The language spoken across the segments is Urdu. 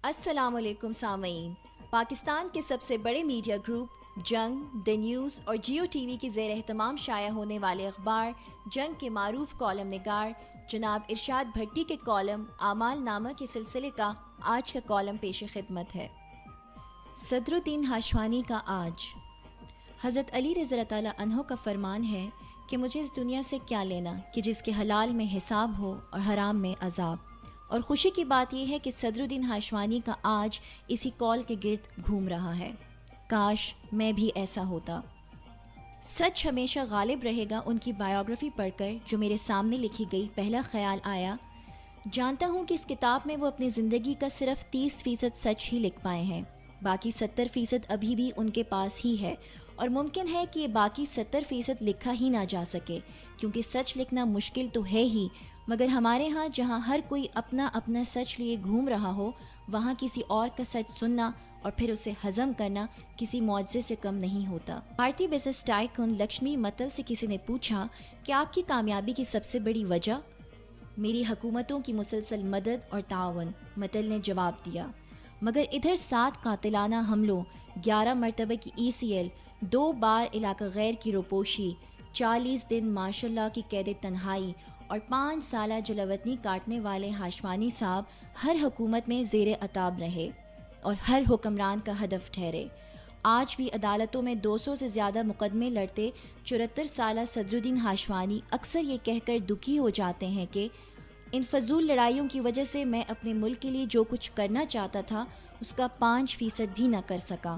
السلام علیکم سامعین. پاکستان کے سب سے بڑے میڈیا گروپ جنگ، دی نیوز اور جیو ٹی وی کے زیر اہتمام شائع ہونے والے اخبار جنگ کے معروف کالم نگار جناب ارشاد بھٹی کے کالم اعمال نامہ کے سلسلے کا آج کا کالم پیش خدمت ہے. صدر الدین ہاشوانی کا آج. حضرت علی رضی اللہ تعالیٰ عنہ کا فرمان ہے کہ مجھے اس دنیا سے کیا لینا کہ جس کے حلال میں حساب ہو اور حرام میں عذاب. اور خوشی کی بات یہ ہے کہ صدر الدین ہاشوانی کا آج اسی کال کے گرد گھوم رہا ہے. کاش میں بھی ایسا ہوتا. سچ ہمیشہ غالب رہے گا. ان کی بایوگرافی پڑھ کر جو میرے سامنے لکھی گئی پہلا خیال آیا، جانتا ہوں کہ اس کتاب میں وہ اپنی زندگی کا صرف 30% سچ ہی لکھ پائے ہیں. باقی 70% ابھی بھی ان کے پاس ہی ہے، اور ممکن ہے کہ یہ باقی 70% لکھا ہی نہ جا سکے، کیونکہ سچ لکھنا مشکل تو ہے ہی، مگر ہمارے ہاں جہاں ہر کوئی اپنا اپنا سچ لیے گھوم رہا ہو، وہاں کسی اور کا سچ سننا اور پھر اسے ہضم کرنا کسی معجزے سے کم نہیں ہوتا. بھارتی بزنس ٹائکون لکشمی متل سے کسی نے پوچھا کہ آپ کی کامیابی کی سب سے بڑی وجہ؟ میری حکومتوں کی مسلسل مدد اور تعاون، متل نے جواب دیا. مگر ادھر 7 قاتلانہ حملوں، 11 مرتبہ کی ECL، 2 بار علاقہ غیر کی روپوشی، 40 دن ماشاء اللہ کی قید تنہائی اور 5 سالہ جلاوطنی کاٹنے والے ہاشوانی صاحب ہر حکومت میں زیر عتاب رہے اور ہر حکمران کا ہدف ٹھہرے. آج بھی عدالتوں میں 200 سے زیادہ مقدمے لڑتے 74 سالہ صدر الدین ہاشوانی اکثر یہ کہہ کر دکھی ہو جاتے ہیں کہ ان فضول لڑائیوں کی وجہ سے میں اپنے ملک کے لیے جو کچھ کرنا چاہتا تھا اس کا 5% بھی نہ کر سکا.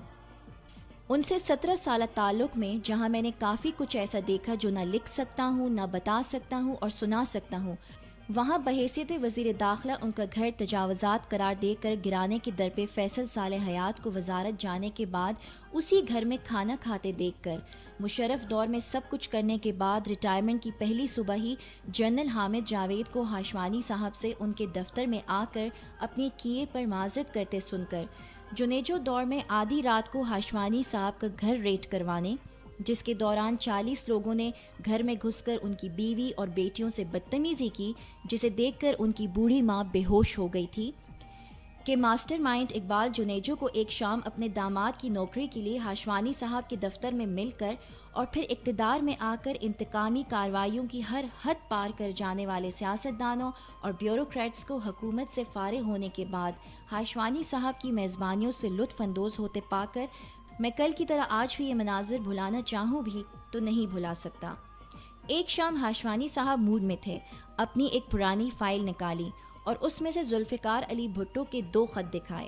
ان سے 17 سالہ تعلق میں جہاں میں نے کافی کچھ ایسا دیکھا جو نہ لکھ سکتا ہوں، نہ بتا سکتا ہوں اور سنا سکتا ہوں، وہاں بحیثیت وزیر داخلہ ان کا گھر تجاوزات قرار دے کر گرانے کے در پہ فیصل صالح حیات کو وزارت جانے کے بعد اسی گھر میں کھانا کھاتے دیکھ کر، مشرف دور میں سب کچھ کرنے کے بعد ریٹائرمنٹ کی پہلی صبح ہی جنرل حامد جاوید کو ہاشوانی صاحب سے ان کے دفتر میں آ کر اپنے کیے پر معذرت کرتے سن کر، جنیجو دور میں آدھی رات کو ہاشوانی صاحب کا گھر ریڈ کروانے، جس کے دوران 40 لوگوں نے گھر میں گھس کر ان کی بیوی اور بیٹیوں سے بدتمیزی کی، جسے دیکھ کر ان کی بوڑھی ماں بے ہوش ہو گئی تھی، کہ ماسٹر مائنڈ اقبال جنیجو کو ایک شام اپنے داماد کی نوکری کے لیے ہاشوانی صاحب کے دفتر میں مل کر اور پھر اقتدار میں آ کر انتقامی کارروائیوں کی ہر حد پار کر جانے والے سیاستدانوں اور بیوروکریٹس کو حکومت سے فارغ ہونے کے بعد ہاشوانی صاحب کی میزبانیوں سے لطف اندوز ہوتے پا کر میں کل کی طرح آج بھی یہ مناظر بھلانا چاہوں بھی تو نہیں بھلا سکتا. ایک شام ہاشوانی صاحب موڈ میں تھے. اپنی ایک پرانی فائل نکالی اور اس میں سے ذوالفقار علی بھٹو کے 2 خط دکھائے.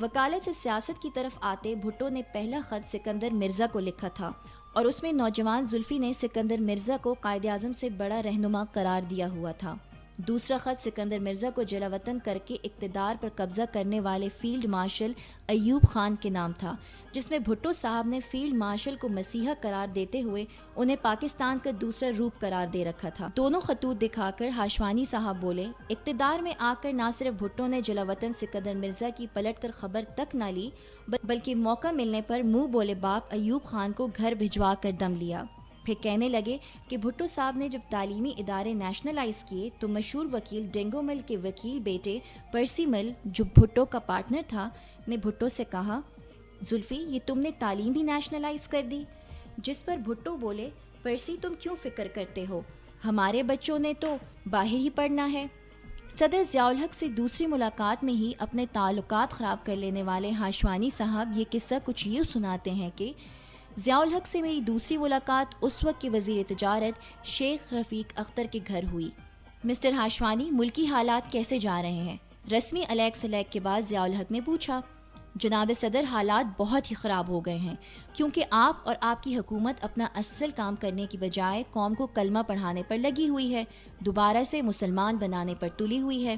وکالت سے سیاست کی طرف آتے بھٹو نے پہلا خط سکندر مرزا کو لکھا تھا اور اس میں نوجوان زلفی نے سکندر مرزا کو قائد اعظم سے بڑا رہنما قرار دیا ہوا تھا. دوسرا خط سکندر مرزا کو جلاوطن کر کے اقتدار پر قبضہ کرنے والے فیلڈ مارشل ایوب خان کے نام تھا، جس میں بھٹو صاحب نے فیلڈ مارشل کو مسیحا قرار دیتے ہوئے انہیں پاکستان کا دوسرا روپ قرار دے رکھا تھا. دونوں خطوط دکھا کر ہاشوانی صاحب بولے، اقتدار میں آ کر نہ صرف بھٹو نے جلاوطن سکندر مرزا کی پلٹ کر خبر تک نہ لی، بلکہ موقع ملنے پر منہ بولے باپ ایوب خان کو گھر بھجوا کر دم لیا. پھر کہنے لگے کہ بھٹو صاحب نے جب تعلیمی ادارے نیشنلائز کیے تو مشہور وکیل ڈینگو مل کے وکیل بیٹے پرسی مل، جو بھٹو کا پارٹنر تھا، نے بھٹو سے کہا، زلفی یہ تم نے تعلیم بھی نیشنلائز کر دی؟ جس پر بھٹو بولے، پرسی تم کیوں فکر کرتے ہو، ہمارے بچوں نے تو باہر ہی پڑھنا ہے. صدر ضیاء الحق سے دوسری ملاقات میں ہی اپنے تعلقات خراب کر لینے والے ہاشوانی صاحب یہ قصہ کچھ یوں سناتے ہیں کہ ضیاء الحق سے میری دوسری ملاقات اس وقت کے وزیر تجارت شیخ رفیق اختر کے گھر ہوئی. مسٹر ہاشوانی، ملکی حالات کیسے جا رہے ہیں؟ رسمی علیگ سلیگ کے بعد ضیاء الحق نے پوچھا. جناب صدر، حالات بہت ہی خراب ہو گئے ہیں، کیونکہ آپ اور آپ کی حکومت اپنا اصل کام کرنے کی بجائے قوم کو کلمہ پڑھانے پر لگی ہوئی ہے، دوبارہ سے مسلمان بنانے پر تلی ہوئی ہے.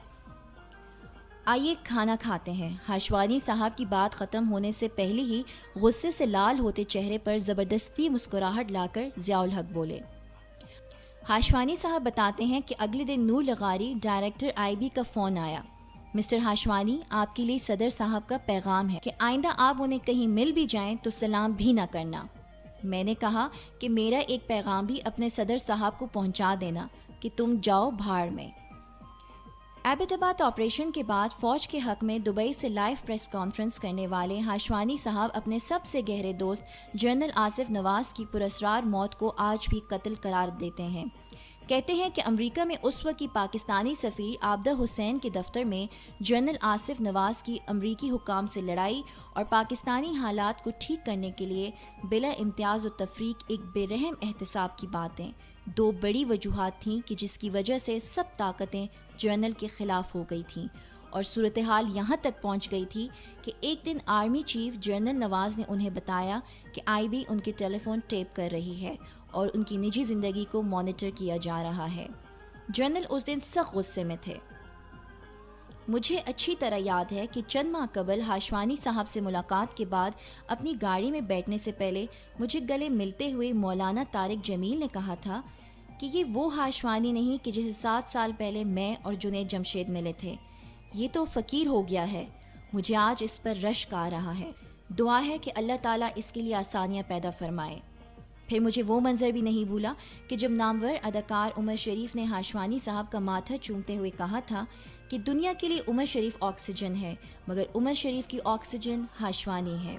آئیے کھانا کھاتے ہیں. ہاشوانی صاحب کی بات ختم ہونے سے پہلے ہی غصے سے لال ہوتے چہرے پر زبردستی مسکراہٹ لا کر ضیاء الحق بولے. ہاشوانی صاحب بتاتے ہیں کہ اگلے دن نور لغاری ڈائریکٹر IB کا فون آیا. مسٹر ہاشوانی، آپ کے لیے صدر صاحب کا پیغام ہے کہ آئندہ آپ انہیں کہیں مل بھی جائیں تو سلام بھی نہ کرنا. میں نے کہا کہ میرا ایک پیغام بھی اپنے صدر صاحب کو پہنچا دینا کہ تم جاؤ بھاڑ میں. ایبٹ آباد آپریشن کے بعد فوج کے حق میں دبئی سے لائیو پریس کانفرنس کرنے والے ہاشوانی صاحب اپنے سب سے گہرے دوست جنرل آصف نواز کی پراسرار موت کو آج بھی قتل قرار دیتے ہیں۔ کہتے ہیں کہ امریکہ میں اس وقت کی پاکستانی سفیر عابدہ حسین کے دفتر میں جنرل آصف نواز کی امریکی حکام سے لڑائی اور پاکستانی حالات کو ٹھیک کرنے کے لیے بلا امتیاز و تفریق ایک بے رحم احتساب کی باتیں، دو بڑی وجوہات تھیں کہ جس کی وجہ سے سب طاقتیں جنرل کے خلاف ہو گئی تھیں، اور صورتحال یہاں تک پہنچ گئی تھی کہ ایک دن آرمی چیف جنرل نواز نے انہیں بتایا کہ آئی بی ان کے ٹیلی فون ٹیپ کر رہی ہے اور ان کی نجی زندگی کو مانیٹر کیا جا رہا ہے۔ جنرل اس دن سخت غصے میں تھے۔ مجھے اچھی طرح یاد ہے کہ چند ماہ قبل ہاشوانی صاحب سے ملاقات کے بعد اپنی گاڑی میں بیٹھنے سے پہلے مجھے گلے ملتے ہوئے مولانا طارق جمیل نے کہا تھا کہ یہ وہ ہاشوانی نہیں کہ جسے 7 سال پہلے میں اور جنید جمشید ملے تھے، یہ تو فقیر ہو گیا ہے۔ مجھے آج اس پر رشک آ رہا ہے۔ دعا ہے کہ اللہ تعالیٰ اس کے لیے آسانیاں پیدا فرمائے۔ پھر مجھے وہ منظر بھی نہیں بھولا کہ جب نامور اداکار عمر شریف نے ہاشوانی صاحب کا ماتھا چومتے ہوئے کہا تھا کہ دنیا کے لیے عمر شریف آکسیجن ہے مگر عمر شریف کی آکسیجن ہاشوانی ہے۔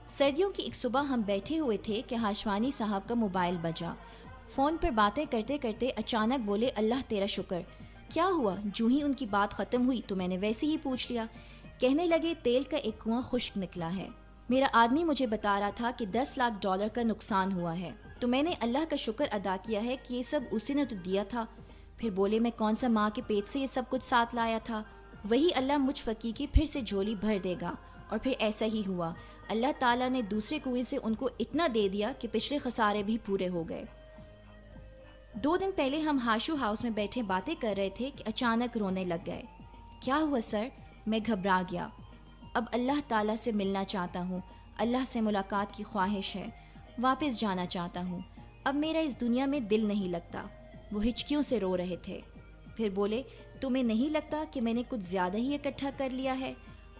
سردیوں کی ایک صبح ہم بیٹھے ہوئے تھے کہ ہاشوانی صاحب کا موبائل بجا۔ فون پر باتیں کرتے کرتے اچانک بولے، اللہ تیرا شکر۔ کیا ہوا؟ جو ہی ان کی بات ختم ہوئی تو میں نے ویسے ہی پوچھ لیا۔ کہنے لگے تیل کا ایک کنواں خشک نکلا ہے، میرا آدمی مجھے بتا رہا تھا کہ $10 لاکھ کا نقصان ہوا ہے، تو میں نے اللہ کا شکر ادا کیا ہے کہ یہ سب اسی نے تو دیا تھا۔ پھر بولے میں کون سا ماں کے پیٹ سے یہ سب کچھ ساتھ لایا تھا، وہی اللہ مجھ فقیر کی پھر سے جھولی بھر دے گا۔ اور پھر ایسا ہی ہوا، اللہ تعالیٰ نے دوسرے کنویں سے ان کو اتنا دے دیا کہ پچھلے خسارے بھی پورے ہو گئے۔ 2 دن پہلے ہم ہاشو ہاؤس میں بیٹھے باتیں کر رہے تھے کہ اچانک رونے لگ گئے۔ کیا ہوا سر؟ میں گھبرا گیا۔ اب اللہ تعالیٰ سے ملنا چاہتا ہوں، اللہ سے ملاقات کی خواہش ہے، واپس جانا چاہتا ہوں، اب میرا اس دنیا میں دل نہیں لگتا۔ وہ ہچکیوں سے رو رہے تھے۔ پھر بولے تمہیں نہیں لگتا کہ میں نے کچھ زیادہ ہی اکٹھا کر لیا ہے؟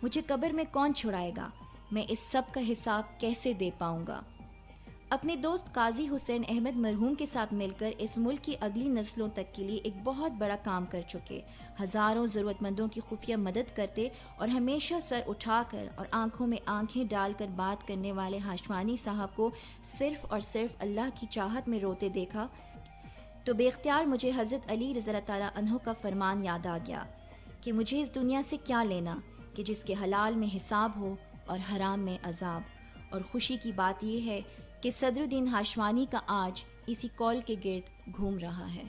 مجھے قبر میں کون چھڑائے گا؟ میں اس سب کا حساب کیسے دے پاؤں گا؟ اپنے دوست قاضی حسین احمد مرحوم کے ساتھ مل کر اس ملک کی اگلی نسلوں تک کے لیے ایک بہت بڑا کام کر چکے، ہزاروں ضرورت مندوں کی خفیہ مدد کرتے اور ہمیشہ سر اٹھا کر اور آنکھوں میں آنکھیں ڈال کر بات کرنے والے ہاشوانی صاحب کو صرف اور صرف اللہ کی چاہت میں روتے دیکھا تو بے اختیار مجھے حضرت علی رضی اللہ تعالیٰ عنہ کا فرمان یاد آ گیا کہ مجھے اس دنیا سے کیا لینا کہ جس کے حلال میں حساب ہو اور حرام میں عذاب۔ اور خوشی کی بات یہ ہے کہ صدر الدین ہاشوانی کا آج اسی کال کے گرد گھوم رہا ہے۔